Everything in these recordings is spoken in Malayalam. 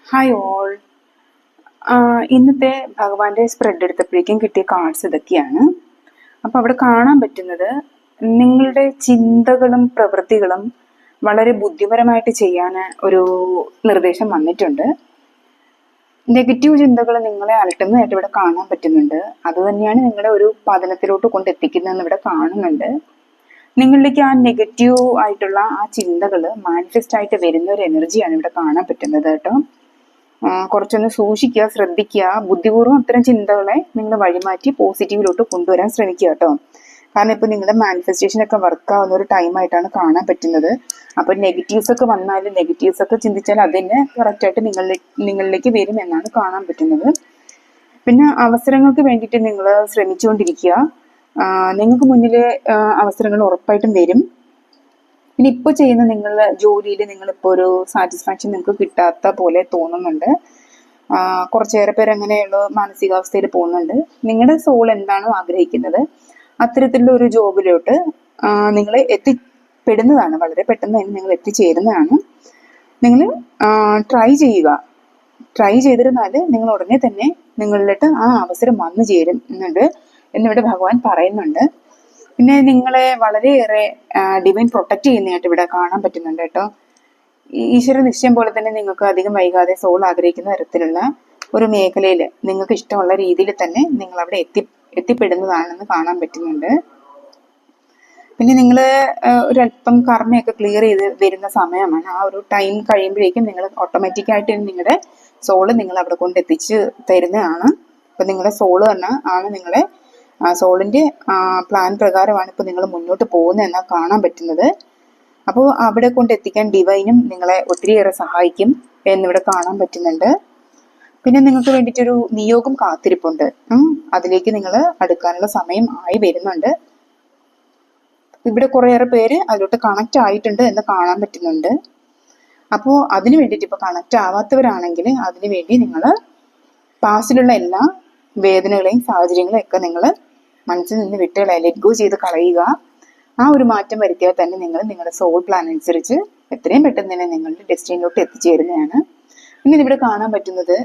Hi all. ഇന്നത്തെ ഭഗവാന്റെ സ്പ്രെഡ് എടുത്തപ്പോഴേക്കും കിട്ടിയ കാർഡ്സ് ഇതൊക്കെയാണ്. അപ്പോൾ അവിടെ കാണാൻ പറ്റുന്നത് നിങ്ങളുടെ ചിന്തകളും പ്രവൃത്തികളും വളരെ ബുദ്ധിപരമായിട്ട് ചെയ്യാൻ ഒരു നിർദ്ദേശം വന്നിട്ടുണ്ട്. നെഗറ്റീവ് ചിന്തകൾ നിങ്ങളെ അലട്ടുന്നതായിട്ട് ഇവിടെ കാണാൻ പറ്റുന്നുണ്ട്. അതുതന്നെയാണ് നിങ്ങളെ ഒരു പതനത്തിലോട്ട് കൊണ്ടെത്തിക്കുന്നതെന്ന് ഇവിടെ കാണുന്നുണ്ട്. നിങ്ങളിലേക്ക് ആ നെഗറ്റീവ് ആയിട്ടുള്ള ആ ചിന്തകൾ മാനിഫെസ്റ്റ് ആയിട്ട് വരുന്ന ഒരു എനർജിയാണ് ഇവിടെ കാണാൻ പറ്റുന്നത് കേട്ടോ. കുറച്ചൊന്ന് സൂക്ഷിക്കുക, ശ്രദ്ധിക്കുക. ബുദ്ധിപൂർവ്വം അത്തരം ചിന്തകളെ നിങ്ങൾ വഴിമാറ്റി പോസിറ്റീവിലോട്ട് കൊണ്ടുവരാൻ ശ്രമിക്കുക കേട്ടോ. കാരണം ഇപ്പൊ നിങ്ങളുടെ മാനിഫെസ്റ്റേഷൻ ഒക്കെ വർക്ക് ആവുന്ന ഒരു ടൈമായിട്ടാണ് കാണാൻ പറ്റുന്നത്. അപ്പൊ നെഗറ്റീവ്സ് ഒക്കെ വന്നാലും നെഗറ്റീവ്സ് ഒക്കെ ചിന്തിച്ചാൽ അതിന് കറക്റ്റായിട്ട് നിങ്ങളിലേക്ക് വരും എന്നാണ് കാണാൻ പറ്റുന്നത്. പിന്നെ അവസരങ്ങൾക്ക് വേണ്ടിയിട്ട് നിങ്ങൾ ശ്രമിച്ചുകൊണ്ടിരിക്കുക. നിങ്ങൾക്ക് മുന്നിൽ അവസരങ്ങൾ ഉറപ്പായിട്ടും വരും. പിന്നെ ഇപ്പോൾ ചെയ്യുന്ന നിങ്ങളുടെ ജോലിയിൽ നിങ്ങളിപ്പോൾ ഒരു സാറ്റിസ്ഫാക്ഷൻ നിങ്ങൾക്ക് കിട്ടാത്ത പോലെ തോന്നുന്നുണ്ട്. കുറച്ചേറെ പേര് അങ്ങനെയുള്ള മാനസികാവസ്ഥയിൽ പോകുന്നുണ്ട്. നിങ്ങളുടെ സോൾ എന്താണോ ആഗ്രഹിക്കുന്നത് അത്തരത്തിലുള്ള ഒരു ജോബിലോട്ട് നിങ്ങൾ എത്തിപ്പെടുന്നതാണ്. വളരെ പെട്ടെന്ന് തന്നെ നിങ്ങൾ എത്തിച്ചേരുന്നതാണ്. നിങ്ങൾ ട്രൈ ചെയ്യുക. ട്രൈ ചെയ്തിരുന്നാൽ നിങ്ങൾ ഉടനെ തന്നെ നിങ്ങളിലോട്ട് ആ അവസരം വന്നു ചേരും എന്നിവിടെ ഭഗവാൻ പറയുന്നുണ്ട്. പിന്നെ നിങ്ങളെ വളരെയേറെ ഡിവൈൻ പ്രൊട്ടക്റ്റ് ചെയ്യുന്നതായിട്ട് ഇവിടെ കാണാൻ പറ്റുന്നുണ്ട് കേട്ടോ. ഈശ്വര നിശ്ചയം പോലെ തന്നെ നിങ്ങൾക്ക് അധികം വൈകാതെ സോൾ ആഗ്രഹിക്കുന്ന തരത്തിലുള്ള ഒരു മേഖലയിൽ നിങ്ങൾക്ക് ഇഷ്ടമുള്ള രീതിയിൽ തന്നെ നിങ്ങൾ അവിടെ എത്തിപ്പെടുന്നതാണെന്ന് കാണാൻ പറ്റുന്നുണ്ട്. പിന്നെ നിങ്ങൾ ഒരല്പം കർമ്മയൊക്കെ ക്ലിയർ ചെയ്ത് വരുന്ന സമയമാണ്. ആ ഒരു ടൈം കഴിയുമ്പോഴേക്കും നിങ്ങൾ ഓട്ടോമാറ്റിക്കായിട്ട് നിങ്ങളുടെ സോള് നിങ്ങൾ അവിടെ കൊണ്ട് എത്തിച്ച് തരുന്നതാണ്. അപ്പം നിങ്ങളുടെ സോള് തന്നെ ആണ് നിങ്ങളെ സോളിന്റെ പ്ലാൻ പ്രകാരമാണ് ഇപ്പോൾ നിങ്ങൾ മുന്നോട്ട് പോകുന്നത് എന്നാണ് കാണാൻ പറ്റുന്നത്. അപ്പോൾ അവിടെ കൊണ്ട് എത്തിക്കാൻ ഡിവൈനും നിങ്ങളെ ഒത്തിരിയേറെ സഹായിക്കും എന്നിവിടെ കാണാൻ പറ്റുന്നുണ്ട്. പിന്നെ നിങ്ങൾക്ക് വേണ്ടിയിട്ടൊരു നിയോഗം കാത്തിരിപ്പുണ്ട്. അതിലേക്ക് നിങ്ങൾ അടുക്കാനുള്ള സമയം ആയി വരുന്നുണ്ട്. ഇവിടെ കുറേയേറെ പേര് അതിലോട്ട് കണക്റ്റ് ആയിട്ടുണ്ട് എന്ന് കാണാൻ പറ്റുന്നുണ്ട്. അപ്പോൾ അതിന് വേണ്ടിയിട്ട് ഇപ്പോൾ കണക്റ്റ് ആവാത്തവരാണെങ്കിൽ അതിനു വേണ്ടി നിങ്ങൾ പാസ്റ്റിലുള്ള എല്ലാ വേദനകളെയും സാഹചര്യങ്ങളെയും ഒക്കെ നിങ്ങൾ മനസ്സിൽ നിന്ന് വിട്ടുകളയുക, ലെറ്റ് ഗോ ചെയ്ത് കളയുക. ആ ഒരു മാറ്റം വരുത്തിയാൽ തന്നെ നിങ്ങൾ നിങ്ങളുടെ സോൾ പ്ലാൻ അനുസരിച്ച് എത്രയും പെട്ടെന്ന് തന്നെ നിങ്ങളുടെ ഡെസ്റ്റിനിയിലോട്ട് എത്തിച്ചേരുന്നതാണ്. പിന്നെ ഇവിടെ കാണാൻ പറ്റുന്നത്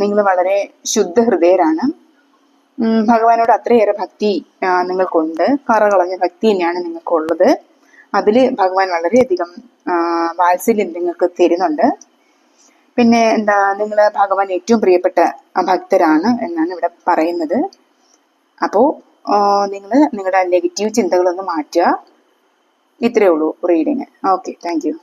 നിങ്ങൾ വളരെ ശുദ്ധ ഹൃദയരാണ്. ഭഗവാനോട് അത്രയേറെ ഭക്തി നിങ്ങൾക്കുണ്ട്. കറകളഞ്ഞ ഭക്തി തന്നെയാണ് നിങ്ങൾക്കുള്ളത്. അതിൽ ഭഗവാൻ വളരെയധികം വാത്സല്യം നിങ്ങൾക്ക് തരുന്നുണ്ട്. പിന്നെ നിങ്ങൾ ഭഗവാൻ ഏറ്റവും പ്രിയപ്പെട്ട ഭക്തരാണ് എന്നാണ് ഇവിടെ പറയുന്നത്. അപ്പോൾ നിങ്ങൾ നിങ്ങളുടെ നെഗറ്റീവ് ചിന്തകളൊന്ന് മാറ്റുക. ഇത്രയേ ഉള്ളൂ റീഡിങ്. Okay, thank you.